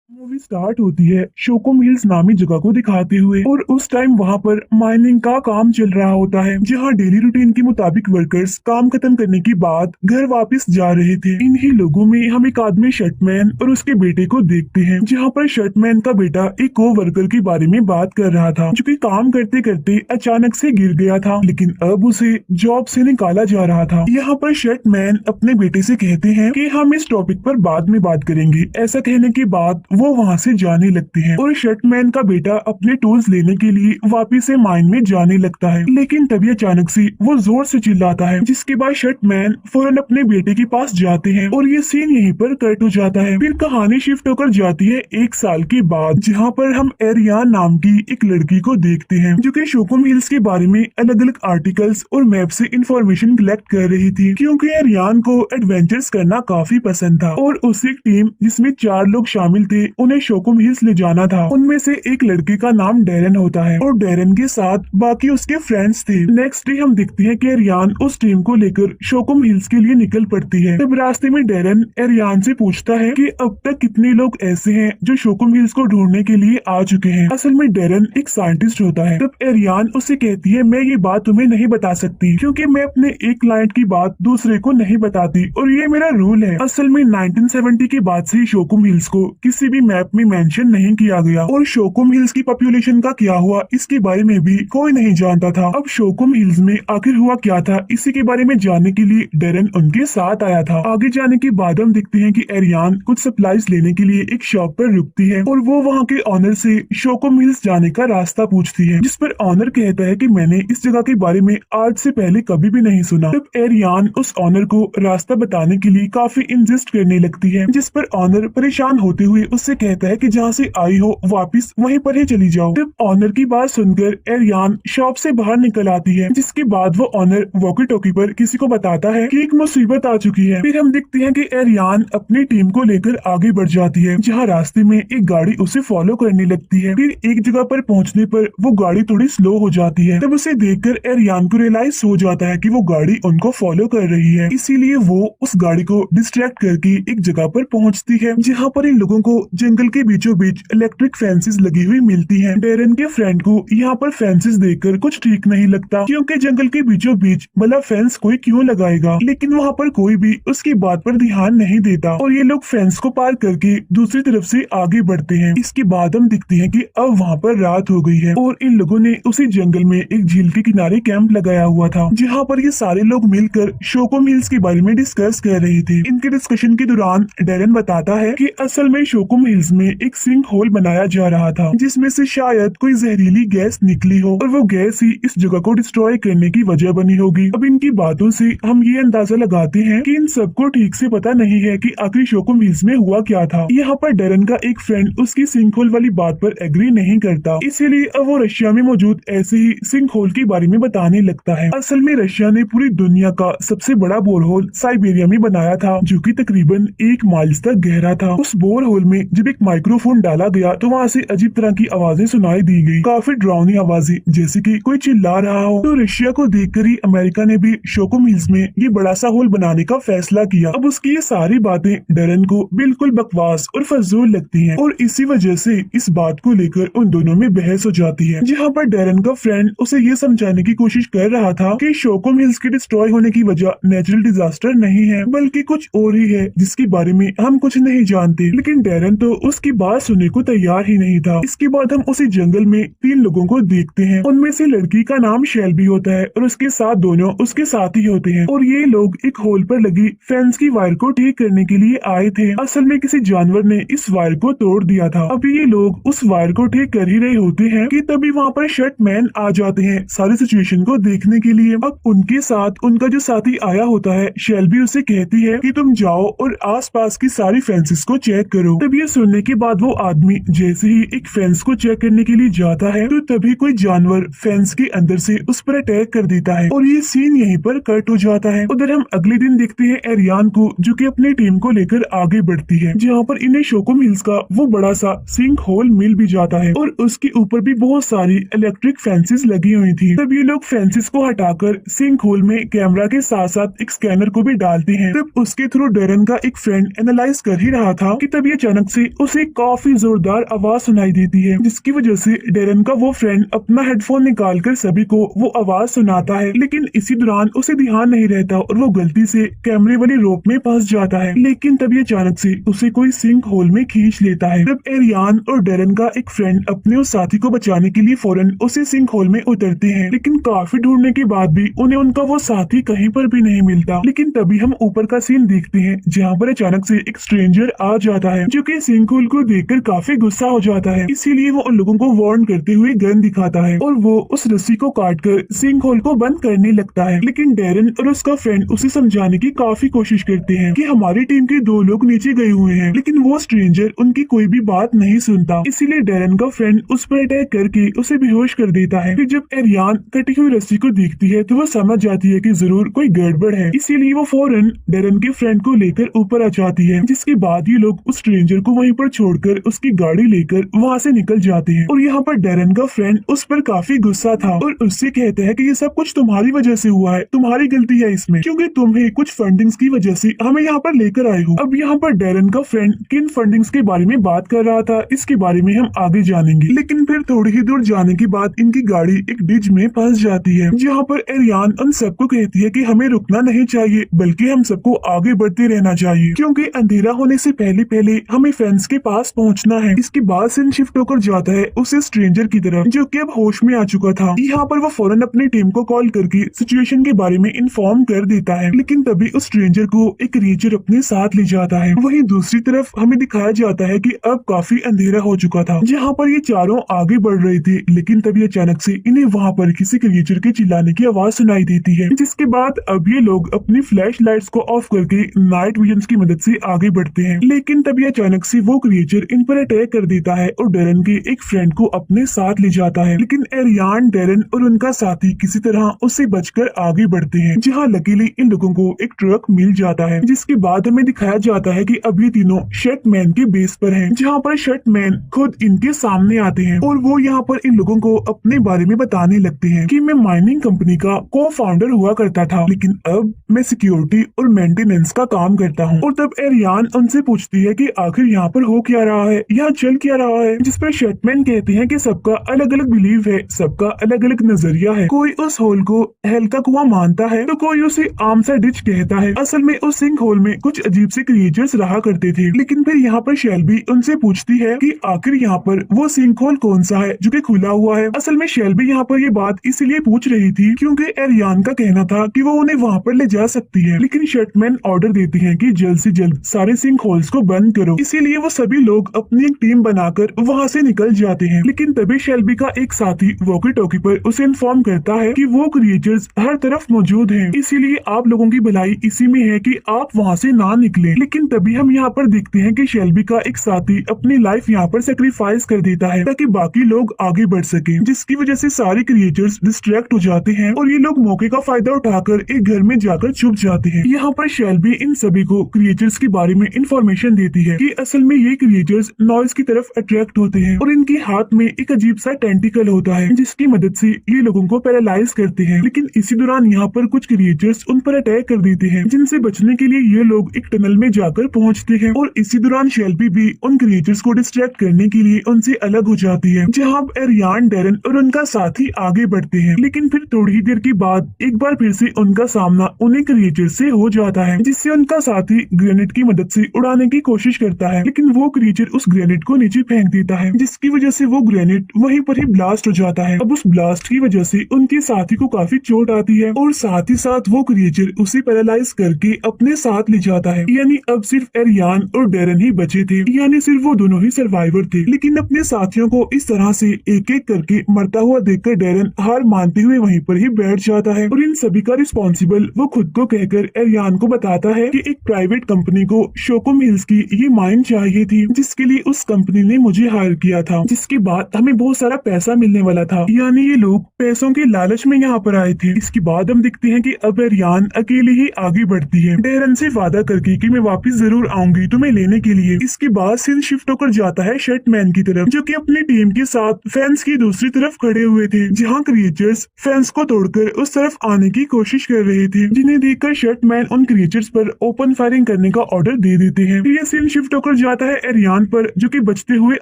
Movie start होती है शोकुम hills नामी जगह को दिखाते हुए और उस टाइम वहाँ पर माइनिंग का काम चल रहा होता है जहाँ डेली रूटीन के मुताबिक वर्कर्स काम खत्म करने के बाद घर वापस जा रहे थे। इन्हीं लोगों में हम एक आदमी शर्टमैन और उसके बेटे को देखते हैं जहाँ पर शर्टमैन का बेटा एक को वर्कर के बारे में बात कर रहा था जो कि काम करते करते अचानक से गिर गया था, लेकिन अब उसे जॉब से निकाला जा रहा था। यहाँ पर शर्टमैन अपने बेटे से कहते हैं कि हम इस टॉपिक पर बाद में बात करेंगे। ऐसा कहने के बाद वो वहाँ से जाने लगते हैं और शर्टमैन का बेटा अपने टूल्स लेने के लिए वापिस से माइन में जाने लगता है, लेकिन तभी अचानक से वो जोर से चिल्लाता है जिसके बाद शर्टमैन फौरन अपने बेटे के पास जाते हैं और ये सीन यहीं पर कट हो जाता है। फिर कहानी शिफ्ट होकर जाती है 1 साल के बाद जहाँ पर हम एरियान नाम की एक लड़की को देखते हैं जो कि शोकुम हिल्स के बारे में अलग अलग आर्टिकल्स और मैप से इंफॉर्मेशन कलेक्ट कर रही थी क्योंकि एरियान को एडवेंचर्स करना काफी पसंद था और उसी टीम जिसमें 4 लोग शामिल थे उन्हें शोकुम हिल्स ले जाना था। उनमें से एक लड़के का नाम डेरन होता है और डेरन के साथ बाकी उसके फ्रेंड्स थे। नेक्स्ट डे हम देखते हैं कि एरियान उस टीम को लेकर शोकुम हिल्स के लिए निकल पड़ती है। तब रास्ते में डेरन एरियान से पूछता है कि अब तक कितने लोग ऐसे हैं जो शोकुम हिल्स को ढूंढने के लिए आ चुके हैं। असल में डेरन एक साइंटिस्ट होता है। तब एरियान उससे कहती है मैं ये बात तुम्हें नहीं बता सकती क्योंकि मैं अपने एक क्लाइंट की बात दूसरे को नहीं बताती और ये मेरा रूल है। असल में 1970 के बाद से शोकुम हिल्स को किसी भी मैप में मेंशन नहीं किया गया और शोकुम हिल्स की पॉपुलेशन का क्या हुआ इसके बारे में भी कोई नहीं जानता था। अब शोकुम हिल्स में आखिर हुआ क्या था इसी के बारे में जानने के लिए डेरन उनके साथ आया था। आगे जाने के बाद हम देखते हैं कि एरियान कुछ सप्लाईज लेने के लिए एक शॉप पर रुकती है और वो वहाँ के ऑनर से शोकुम हिल्स जाने का रास्ता पूछती है, जिस पर ऑनर कहता है कि मैंने इस जगह के बारे में आज से पहले कभी भी नहीं सुना। तब एरियान उस ऑनर को रास्ता बताने के लिए काफी इंसिस्ट करने लगती है, जिस पर ऑनर परेशान होते हुए उससे कहता है कि जहाँ से आई हो वापस वहीं पर ही चली जाओ। तब ऑनर की बात सुनकर एरियान शॉप से बाहर निकल आती है, जिसके बाद वो ऑनर वॉकी टॉकी पर किसी को बताता है कि एक मुसीबत आ चुकी है। फिर हम देखते हैं कि एरियान अपनी टीम को लेकर आगे बढ़ जाती है जहाँ रास्ते में एक गाड़ी उसे फॉलो करने लगती है। फिर एक जगह पर पहुँचने पर वो गाड़ी थोड़ी स्लो हो जाती है। तब उसे देखकर एरियान को रियलाइज हो जाता है कि वो गाड़ी उनको फॉलो कर रही है, इसीलिए वो उस गाड़ी को डिस्ट्रैक्ट करके एक जगह पर पहुंचती है जहां पर इन लोगों को जंगल के बीचों बीच इलेक्ट्रिक फेंसेस लगी हुई मिलती हैं। डेरन के फ्रेंड को यहाँ पर फेंसेस देखकर कुछ ठीक नहीं लगता क्योंकि जंगल के बीचों बीच भला फेंस कोई क्यों लगाएगा, लेकिन वहाँ पर कोई भी उसकी बात पर ध्यान नहीं देता और ये लोग फेंस को पार करके दूसरी तरफ से आगे बढ़ते हैं। इसके बाद हम दिखते हैं कि अब वहाँ पर रात हो गई है और इन लोगों ने उसी जंगल में एक झील के किनारे कैंप लगाया हुआ था जहाँ पर ये सारे लोग मिलकर शोकुम हिल्स के बारे में डिस्कस कर रहे थे। इनके डिस्कशन के दौरान डेरन बताता है कि असल में शोकुम हिल्स में एक सिंक होल बनाया जा रहा था जिसमें से शायद कोई जहरीली गैस निकली हो और वो गैस ही इस जगह को डिस्ट्रॉय करने की वजह बनी होगी। अब इनकी बातों से हम ये अंदाजा लगाते हैं कि इन सबको ठीक से पता नहीं है कि आखिर शोकुम हिल्स में हुआ क्या था। यहाँ पर डेरन का एक फ्रेंड उसकी सिंक होल वाली बात पर एग्री नहीं करता, इसीलिए अब वो रशिया में मौजूद ऐसे ही सिंक होल के बारे में बताने लगता है। असल में रशिया ने पूरी दुनिया का सबसे बड़ा बोरहोल साइबेरिया में बनाया था जो कि तकरीबन 1 माइल तक गहरा था। उस बोरहोल में जब एक माइक्रोफोन डाला गया तो वहाँ से अजीब तरह की आवाजें सुनाई दी गई, काफी डरावनी आवाजें जैसे कि कोई चिल्ला रहा हो। तो रशिया को देखकर ही अमेरिका ने भी शोकुम हिल्स में ये बड़ा सा होल बनाने का फैसला किया। अब उसकी ये सारी बातें डेरन को बिल्कुल बकवास और फजूल लगती हैं और इसी वजह से इस बात को लेकर उन दोनों में बहस हो जाती है, जहाँ पर डेरन का फ्रेंड उसे ये समझाने की कोशिश कर रहा था कि शोकुम हिल्स के डिस्ट्रॉय होने की वजह नेचुरल डिजास्टर नहीं है बल्कि कुछ और ही है जिसके बारे में हम कुछ नहीं जानते, लेकिन डेरन तो उसकी बात सुनने को तैयार ही नहीं था। इसके बाद हम उसी जंगल में 3 लोगों को देखते हैं। उनमें से लड़की का नाम शेल्बी होता है और उसके साथ दोनों उसके साथ ही होते हैं और ये लोग एक होल पर लगी फेंस की वायर को ठीक करने के लिए आए थे। असल में किसी जानवर ने इस वायर को तोड़ दिया था। अभी ये लोग उस वायर को ठीक कर ही रहे होते हैं कि तभी वहाँ पर शर्टमैन आ जाते हैं सारी सिचुएशन को देखने के लिए। अब उनके साथ उनका जो साथी आया होता है शेल्बी उसे कहती है कि तुम जाओ और आसपास की सारी फेंसेस को चेक करो। तब ये सुनने के बाद वो आदमी जैसे ही एक फेंस को चेक करने के लिए जाता है तो तभी कोई जानवर फेंस के अंदर से उस पर अटैक कर देता है और ये सीन यहीं पर कट हो जाता है। उधर हम अगले दिन देखते हैं एरियान को जो कि अपनी टीम को लेकर आगे बढ़ती है, जहाँ पर इन्हें शोकुम हिल्स का वो बड़ा सा सिंक होल मिल भी जाता है और उसके ऊपर भी बहुत सारी इलेक्ट्रिक फेंसेस लगी हुई थी। तब ये लोग फेंसेस को हटाकर सिंक होल में कैमरा के साथ साथ एक स्कैनर को भी डालते हैं। तब उसके थ्रू डेरन का एक फ्रेंड एनालाइज कर ही रहा था कि तब ये अचानक से उसे काफी जोरदार आवाज सुनाई देती है, जिसकी वजह से डेरन का वो फ्रेंड अपना हेडफोन निकालकर सभी को वो आवाज सुनाता है। लेकिन इसी दौरान उसे ध्यान नहीं रहता और वो गलती से कैमरे वाली रोप में फंस जाता है। लेकिन तभी अचानक से उसे कोई सिंक होल में खींच लेता है। तब एरियान और डेरन का एक फ्रेंड अपने उस साथी को बचाने के लिए फौरन उसे सिंक होल में उतरते हैं, लेकिन काफी ढूंढने के बाद भी उन्हें उनका वो साथी कहीं पर भी नहीं मिलता। लेकिन तभी हम ऊपर का सीन देखते हैं, जहाँ पर अचानक से एक स्ट्रेंजर आ जाता है, जो कि सिंक होल को देखकर काफी गुस्सा हो जाता है। इसीलिए वो उन लोगों को वार्न करते हुए गन दिखाता है और वो उस रस्सी को काटकर सिंक होल को बंद करने लगता है। लेकिन डेरन और उसका फ्रेंड उसे समझाने की काफी कोशिश करते हैं कि हमारी टीम के 2 लोग नीचे गए हुए हैं, लेकिन वो स्ट्रेंजर उनकी कोई भी बात नहीं सुनता। इसीलिए डेरन का फ्रेंड उस पर अटैक करके उसे बेहोश कर देता है। फिर जब एरियान कटी हुई रस्सी को देखती है तो वो समझ जाती है कि जरूर कोई गड़बड़ है। इसीलिए वो फौरन डेरन के फ्रेंड को लेकर ऊपर आ जाती है, जिसके बाद ये लोग उस स्ट्रेंजर को वहीं पर छोड़कर उसकी गाड़ी लेकर वहाँ से निकल जाते हैं। और यहाँ पर डेरन का फ्रेंड उस पर काफी गुस्सा था और उससे कहता है कि ये सब कुछ तुम्हारी वजह से हुआ है, तुम्हारी गलती है इसमें, क्योंकि तुम्हें कुछ फंडिंग्स की वजह से हमें यहाँ पर लेकर आए हो। अब यहाँ पर डेरन का फ्रेंड किन फंडिंग्स के बारे में बात कर रहा था, इसके बारे में हम आगे जानेंगे। लेकिन फिर थोड़ी ही दूर जाने के बाद इनकी गाड़ी एक डिच में फंस जाती है, जहाँ पर एरियान उन सबको कहती है कि हमें रुकना नहीं चाहिए, बल्कि हम सबको आगे बढ़ते रहना चाहिए, क्योंकि अंधेरा होने से पहले पहले हमें फेंस के पास पहुँचना है। इसके बाद सीन शिफ्ट होकर जाता है उस स्ट्रेंजर की तरफ, जो कि अब होश में आ चुका था। यहाँ पर वो फौरन अपनी टीम को कॉल करके सिचुएशन के बारे में इन्फॉर्म कर देता है। लेकिन तभी उस स्ट्रेंजर को एक क्रिएचर अपने साथ ले जाता है। वहीं दूसरी तरफ हमें दिखाया जाता है कि अब काफी अंधेरा हो चुका था, जहाँ पर ये चारों आगे बढ़ रहे थे। लेकिन तभी अचानक से इन्हें वहाँ पर किसी क्रिएचर के चिल्लाने की आवाज सुनाई देती है, जिसके बाद अब ये लोग अपनी फ्लैश लाइट्स को ऑफ करके नाइट विजन की मदद से आगे बढ़ते हैं। लेकिन तभी अचानक से वो क्रिएचर इन पर अटैक कर देता है और डेरन के एक फ्रेंड को अपने साथ ले जाता है। लेकिन एरियान, डेरन और उनका साथी किसी तरह उससे बचकर आगे बढ़ते हैं, जहाँ लकीली इन लोगों को एक ट्रक मिल जाता है। जिसके बाद हमें दिखाया जाता है कि अब ये तीनों शटमैन के बेस पर हैं, जहाँ पर शटमैन खुद इनके सामने आते हैं और वो यहाँ पर इन लोगों को अपने बारे में बताने लगते हैं कि मैं माइनिंग कंपनी का को फाउंडर हुआ करता था, लेकिन अब मैं सिक्योरिटी और मेंटेनेंस का काम करता हूँ। और तब एरियान उनसे पूछती है कि आखिर यहाँ पर हो क्या रहा है, यहाँ चल क्या रहा है, जिस पर शटमैन कहते हैं कि सबका अलग अलग बिलीव है, सबका अलग अलग नजरिया है। कोई उस होल को हेल का कुआं मानता है तो कोई उसे आम सा डिच कहता है। असल में उस सिंक होल में कुछ अजीब से क्रिएचर्स रहा करते थे। लेकिन फिर यहाँ पर शेल्बी उनसे पूछती है कि आखिर यहाँ पर वो सिंक होल कौन सा है जो कि खुला हुआ है। असल में शेल्बी यहाँ पर ये बात इसलिए पूछ रही थी क्योंकि एरियान का कहना था कि वो उन्हें वहाँ पर ले जा सकती है। लेकिन शटमैन ऑर्डर देती है कि जल्द से जल्द सारे सिंक होल्स को बंद करो। इसीलिए वो सभी लोग अपनी एक टीम बनाकर वहाँ से निकल जाते हैं। लेकिन तभी शेल्बी का एक साथी वॉकी टॉकी पर उसे इन्फॉर्म करता है कि वो क्रिएचर्स हर तरफ मौजूद हैं, इसीलिए आप लोगों की भलाई इसी में है कि आप वहाँ से ना निकले। लेकिन तभी हम यहाँ पर देखते हैं कि शेल्बी का एक साथी अपनी लाइफ यहाँ पर सेक्रीफाइस कर देता है ताकि बाकी लोग आगे बढ़ सके, जिसकी वजह से सारे क्रिएचर्स डिस्ट्रैक्ट हो जाते हैं और ये लोग मौके का फायदा उठाकर एक घर में जाकर छुप जाते हैं। यहाँ पर शेल्बी इन सभी को क्रिएचर्स के बारे में इंफॉर्मेशन देती है कि असल में ये क्रिएचर्स नॉइज की तरफ अट्रैक्ट होते हैं और इनके हाथ में एक अजीब सा टेंटिकल होता है, जिसकी मदद से ये लोगों को पैरालाइज करते हैं। लेकिन इसी दौरान यहाँ पर कुछ क्रिएचर्स उन पर अटैक कर देते हैं, जिनसे बचने के लिए ये लोग एक टनल में जाकर पहुँचते हैं। और इसी दौरान शेल्बी भी उन क्रिएचर्स को डिस्ट्रैक्ट करने के लिए उनसे अलग हो जाती है, जहाँ एरियान, डेरन और उनका साथी आगे बढ़ते हैं। लेकिन फिर थोड़ी ही देर के बाद एक बार फिर से उनका सामना उन्हीं क्रिएचर से हो जाता है, जिससे उनका साथी ग्रेनेड की मदद से उड़ाने की कोशिश करता है। लेकिन वो क्रिएचर उस ग्रेनेड को नीचे फेंक देता है, जिसकी वजह से वो ग्रेनेड वहीं पर ही ब्लास्ट हो जाता है। अब उस ब्लास्ट की वजह से उनके साथी को काफी चोट आती है और साथ ही साथ वो क्रिएचर उसे पैरालाइज करके अपने साथ ले जाता है। यानी अब सिर्फ एरियान और डेरन ही बचे थे, यानी सिर्फ वो दोनों ही सर्वाइवर थे। लेकिन अपने साथियों को इस तरह से एक एक करके मरता हुआ देखकर डेरन हार मानते हुए वहीं पर ही बैठ जाता है और इन सभी का रिस्पॉन्सिबल वो खुद को कहकर एरियान को बताता है कि एक प्राइवेट कंपनी को शोकुम हिल्स की ये माइन चाहिए थी, जिसके लिए उस कंपनी ने मुझे हायर किया था, जिसके बाद हमें बहुत सारा पैसा मिलने वाला था। यानी ये लोग पैसों के लालच में यहाँ पर आए थे। इसके बाद हम दिखते हैं कि अब एरियान अकेले ही आगे बढ़ती है, डेरन से वादा करके कि मैं वापस जरूर आऊंगी तुम्हें लेने के लिए। इसके बाद सीन शिफ्ट होकर जाता है शटमैन की तरफ, जो कि अपनी टीम के साथ फेंस की दूसरी तरफ खड़े हुए थे, जहाँ क्रिएचर्स फेंस को तोड़कर उस तरफ आने की कोशिश कर रहे थे, जिन्हें देखकर शटमैन उन क्रिएचर्स पर ओपन फायरिंग करने का ऑर्डर दे देते हैं। ये सीन शिफ्ट होकर जाता है एरियान पर, जो कि बचते हुए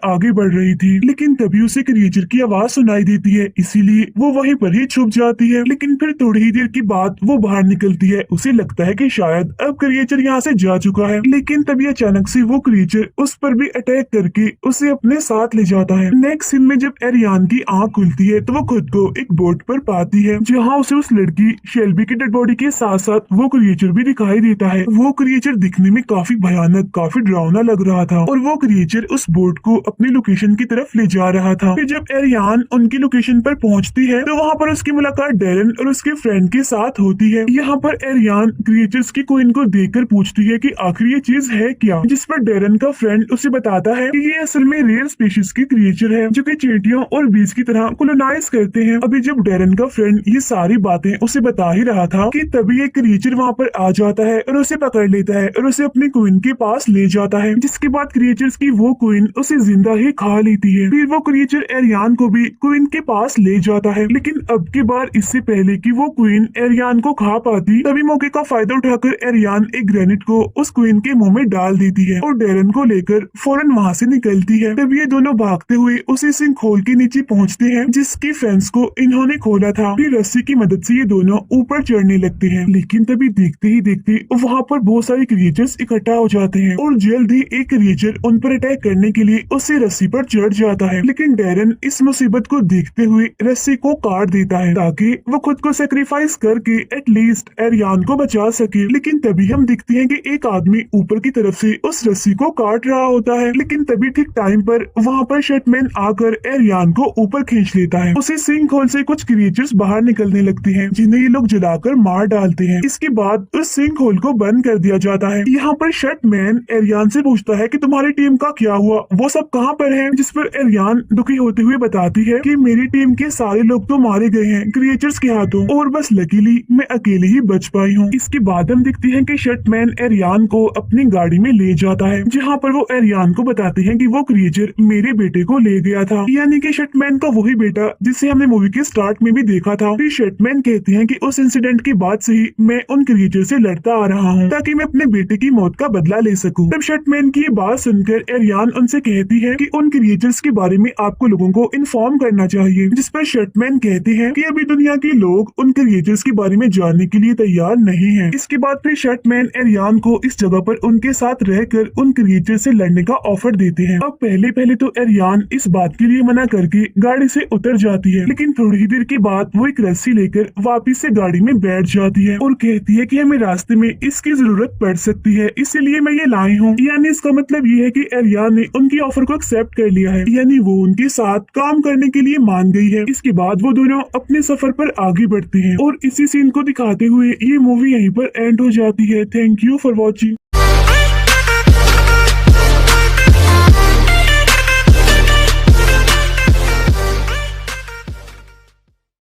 आगे बढ़ रही थी। लेकिन तभी उसे क्रिएचर की आवाज सुनाई देती है, इसीलिए वो वहीं पर ही छुप जाती है। लेकिन फिर थोड़ी ही देर के बाद वो बाहर निकलती है। उसे लगता है कि शायद अब क्रिएचर यहाँ से जा चुका है, लेकिन तभी अचानक से वो क्रिएचर उस पर भी अटैक करके उसे अपने साथ ले जाता है। नेक्स्ट सीन में जब एरियान की आंख खुलती है तो वो खुद को एक बोट पर पाती है, जहाँ उसे उस लड़की शेल्बी की डेड बॉडी के साथ साथ वो क्रिएचर भी दिखाई देता है। वो क्रिएचर दिखने में काफी भयानक, काफी डरावना लग रहा था और वो क्रिएचर उस बोट को अपनी लोकेशन की तरफ ले जा रहा था। फिर जब एरियान उनकी लोकेशन पर पहुंचती है तो वहाँ पर उसकी मुलाकात डेरन और उसके फ्रेंड के साथ होती है। यहाँ पर एरियान क्रिएचर्स की कोइन को देखकर पूछती है कि आखिर ये चीज है क्या, जिस पर डेरन का फ्रेंड उसे बताता है कि ये असल में रेयर स्पीशीज की क्रिएचर है, जो कि चींटियों और बीज की तरह कोलोनाइज करते हैं। अभी जब डेरन का फ्रेंड ये सारी बातें उसे बता ही रहा था कि तभी एक क्रिएचर वहाँ पर आ जाता है और उसे पकड़ लेता है और उसे अपनी क्वीन के पास ले जाता है, जिसके बाद क्रिएचर्स की वो क्वीन उसे जिंदा ही खा लेती है। फिर वो क्रिएचर एरियान को भी क्वीन के पास ले जाता है, लेकिन अब की बार इससे पहले कि वो क्वीन एरियान को खा पाती, तभी मौके का फायदा उठाकर एरियान एक ग्रेनेड को उस क्वीन के मुंह में डाल देती है और डेरन को लेकर फौरन वहाँ से निकलती है। तब ये दोनों भागते हुए उसी सिंक होल के नीचे पहुँचते हैं, जिसकी फेंस को इन्होंने खोला था। फिर रस्सी की मदद से ये दोनों ऊपर चढ़ने लगते हैं, लेकिन तभी देखते ही देखते वहाँ पर बहुत सारे क्रिएचर्स इकट्ठा हो जाते हैं और जल्द ही एक क्रिएचर उन पर अटैक करने के लिए उसी रस्सी पर चढ़ जाता है। लेकिन डेरन इस मुसीबत को देखते हुए रस्सी को काट देता है ताकि वो खुद को सेक्रीफाइस करके एटलीस्ट एरियान को बचा सके। लेकिन तभी हम देखते हैं कि एक आदमी ऊपर की तरफ से उस रस्सी को काट रहा होता है, लेकिन तभी ठीक टाइम पर वहाँ पर शटमैन आकर एरियान को ऊपर खींच लेता है। उसी सिंक होल से कुछ क्रिएचर्स बाहर निकलने लगते हैं, जिन्हें ये लोग जलाकर मार डालते हैं। इसके बाद उस सिंक होल को बंद कर दिया जाता है। यहाँ पर शटमैन एरियान से पूछता है कि तुम्हारी टीम का क्या हुआ, वो सब कहाँ पर है, जिस पर एरियान दुखी होते हुए बताती है कि मेरी टीम के सारे लोग तो मारे गए हैं क्रिएचर्स के हाथों और बस लकीली मैं अकेले ही बच पाई हूँ। इसके बाद हम देखते हैं कि शटमैन एरियान को अपनी गाड़ी में ले जाता है, जहाँ पर वो एरियान को बताते हैं कि वो क्रिएचर मेरे बेटे को ले गया था, यानी कि शटमैन का वही बेटा जिसे हमने मूवी के स्टार्ट में भी देखा था। फिर शटमैन कहते हैं कि उस इंसिडेंट के बाद से ही मैं उन क्रिएचर से लड़ता आ रहा हूँ ताकि मैं अपने बेटे की मौत का बदला ले सकूं। तब शटमैन की बात सुनकर एरियान उनसे कहती है कि उन क्रिएचर्स के बारे में आपको लोगों को इन्फॉर्म करना चाहिए, जिस पर शटमैन कहते हैं कि अभी दुनिया के लोग उन क्रिएचर्स के बारे में जानने के लिए तैयार नहीं है। इसके बाद फिर शटमैन एरियान को इस जगह पर उनके साथ रहकर उन क्रिएचर से लड़ने का ऑफर देते हैं। अब पहले तो एरियान इस बात के लिए मना करके गाड़ी से उतर जाती है, लेकिन थोड़ी ही देर के बाद वो एक रस्सी लेकर वापिस से गाड़ी में बैठ जाती है और कहती है कि हमें रास्ते में इसकी जरूरत पड़ सकती है, इसीलिए मैं ये लाई हूँ। यानी इसका मतलब ये है कि एरियान ने उनकी ऑफर को एक्सेप्ट कर लिया है, यानी वो उनके साथ काम करने के लिए मान गई है। इसके बाद वो दोनों अपने सफर पर आगे बढ़ते हैं और इसी सीन को दिखाते हुए ये मूवी यहीं पर एंड हो जाती है। Thank you for watching.